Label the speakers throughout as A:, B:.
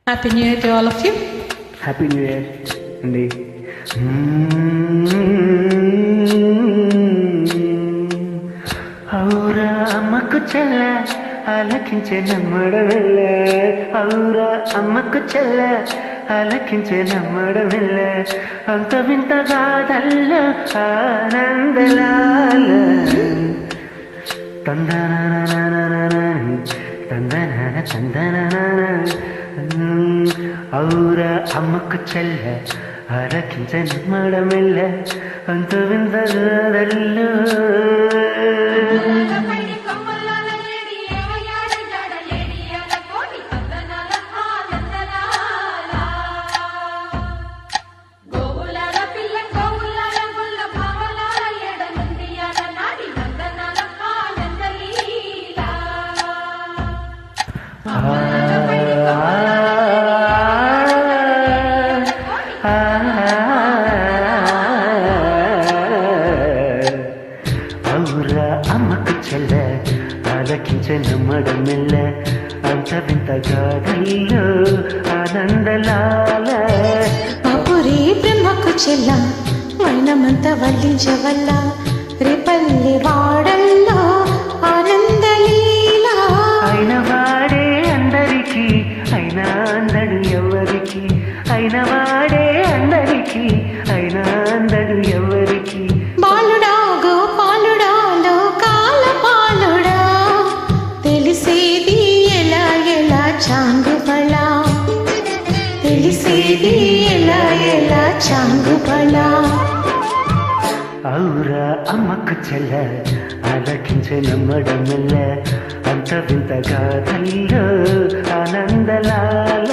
A: Happy new year to all of you.
B: Happy new year అండి. ఔరా అమ్మకు చెల్ల ఆలకించే నమ్మడవెల్ల, ఔరా అమ్మకు చెల్ల ఆలకించే నమ్మడవెల్ల, అంత వింతగాదల్ల ఆనందలాల తందన తందన తందన. ఔరా అమ్మకు చెల్ల ఆలకించే నమ్మడమెల్ల, అంత వింతగాదల్లో ఔరా అమ్మకు చెల్ల ఆలకించే నమ్మడమెల్ల, అంత వింతగాదల్లో ఆనందలాల.
A: బాపురే బ్రహ్మకు చెల్ల మైనమంతా వల్లించవల్ల, రేపల్లి వాడల్లో ఆనందలీలా.
B: అయిన వాడే అందరికీ అయినా అందడు ఎవరికి, అయిన వాడే అందరికీ అయినా అందడు ఎవరికి.
A: బాలుడా గోపాలుడా లోకాల పాలుడా, తెలిసేది ఎలా ఎలా చాంగుబళ, తెలిసేది ఎలా ఎలా చాంగుబళ.
B: ఔరా అమ్మకు చెల్ల ఆలకించే నమ్మడమెల్ల, అంత వింతగాదల్లో ఆనందలాల.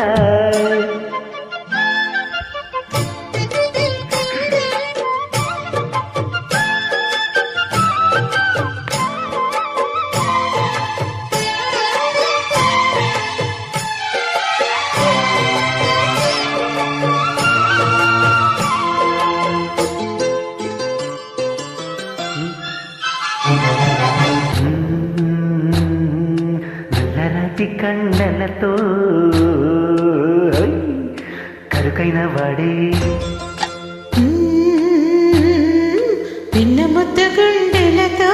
B: నల్లరాతి కండలతో కరుకైన వాడే,
A: పిన్న ముద్ద గుండెలతో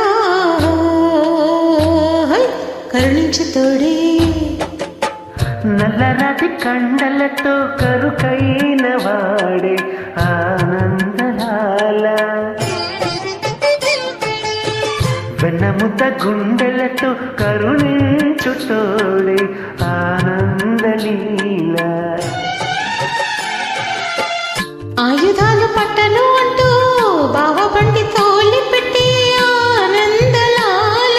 A: కరుణించు తోడే.
B: నల్లరాతి కండలతో కరుకైన వాడే ఆనందలాల. వెన్నముద్ద గుండెలతో కరుణించు తోడే ఆనందలీల.
A: ఆయుధాలు పట్టను అంటూ బావబండి తోలి పెట్టి ఆనందలాల.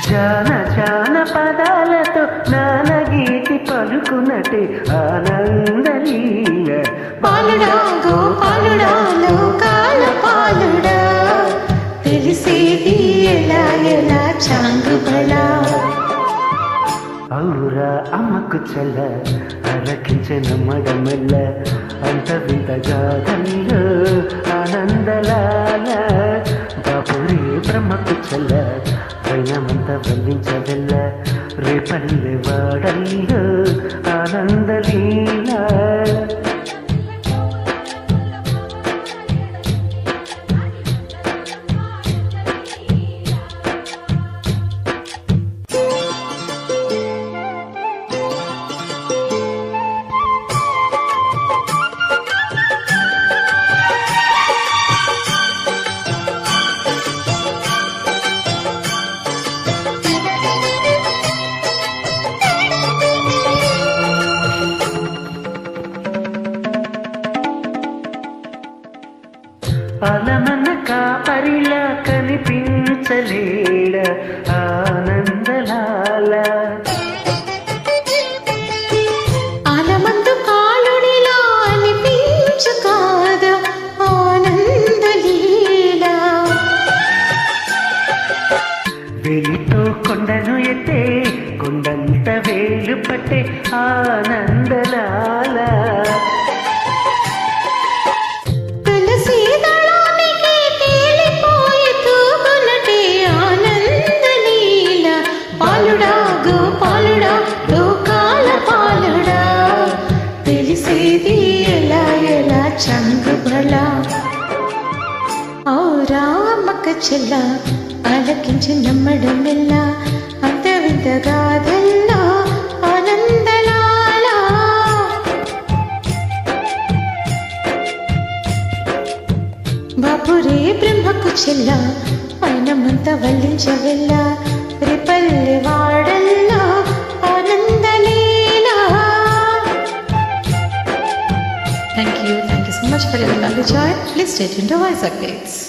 B: జాన జాన పదాలతో నానగీతి పలుకునటే ఆనందలీల.
A: పాలుడా గోపాలుడా లోకాల పాలుడా, తెలిసేది ఎలా ఎలా చాంగుబళ.
B: ఔరా అమ్మకు చెల్ల ఆలకించే నమ్మడమెల్ల, అంత వింతగాదల్లో ఆనందలాల. బాపురే బ్రహ్మకు చెల్ల పైనమంతా వల్లించదెల్ల, రేపల్లె వాడల్లో ఆనందలీల. అలమన్న కాపరిలా కనిపించలేడ ఆనందలాల.
A: ఆలమందు కాలుడిలా అనిపించు కాదా ఆనందలీల.
B: వెలితో కొండను ఎత్తే కొండంత వేలు పట్టే ఆనందలాల.
A: పాలుడా గోపాలుడా అక్క చెల్ల ఆలకించి నమ్మడం ఎలా అంత వింత గాథల్లో ఆనందలాలా బాపురే బ్రహ్మకు చెల్ల పైనమంతా వల్లించవెల్లా రిపల్లి వాడల్లో ఆనందలీలా. Thank you so much for your lovely joy. Please stay tuned to Voice Updates.